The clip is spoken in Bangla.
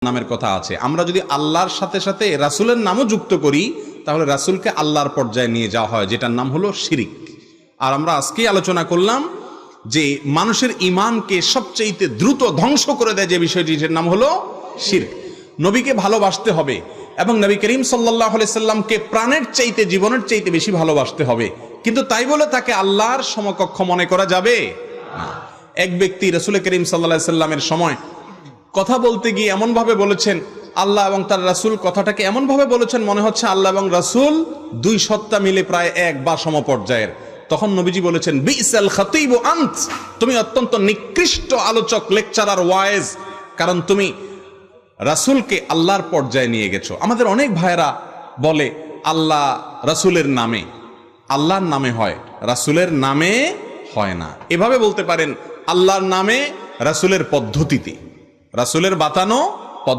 নামের কথা আছে। আমরা যদি আল্লাহর সাথে সাথে রাসূলের নামও যুক্ত করি তাহলে রাসূলকে আল্লাহর পর্যায়ে নিয়ে যাওয়া হয়, যেটার নাম হলো শিরিক। আর আমরা আজকেই আলোচনা করলাম যে মানুষের ঈমানকে সবচেয়ে দ্রুত ধ্বংস করে দেয় যে বিষয়টির নাম হলো শিরক। নবীকে ভালোবাসতে হবে এবং নবী করিম সাল্লাল্লাহু আলাইহি সাল্লামকে প্রাণের চাইতে, জীবনের চাইতে বেশি ভালোবাসতে হবে, কিন্তু তাই বলে তাকে আল্লাহর সমকক্ষ মনে করা যাবে না। এক ব্যক্তি রাসূল করিম সাল্লাল্লাহু আলাইহি সাল্লামের সময় কথা বলতে গিয়ে এমন ভাবে বলেছেন, আল্লাহ এবং তার রাসূল কথাটাকে এমন ভাবে বলেছেন মনে হচ্ছে আল্লাহ এবং রাসূল দুই সত্তা মিলে প্রায় এক বা সমপর্যায়ের। তখন নবীজি বলেছেন, বিসাল খাতিব আনত, তুমি অত্যন্ত নিকৃষ্ট আলোচক, লেকচারার, ওয়াইজ, কারণ তুমি রাসূলকে আল্লাহর পর্যায়ে নিয়ে গেছো। আমাদের অনেক ভাইরা বলে আল্লাহ রাসূলের নামে, আল্লাহর নামে হয়, রাসূলের নামে হয় না। এভাবে বলতে পারেন আল্লাহর নামে, রাসূলের পদ্ধতিতে, রাসূলের বাতানো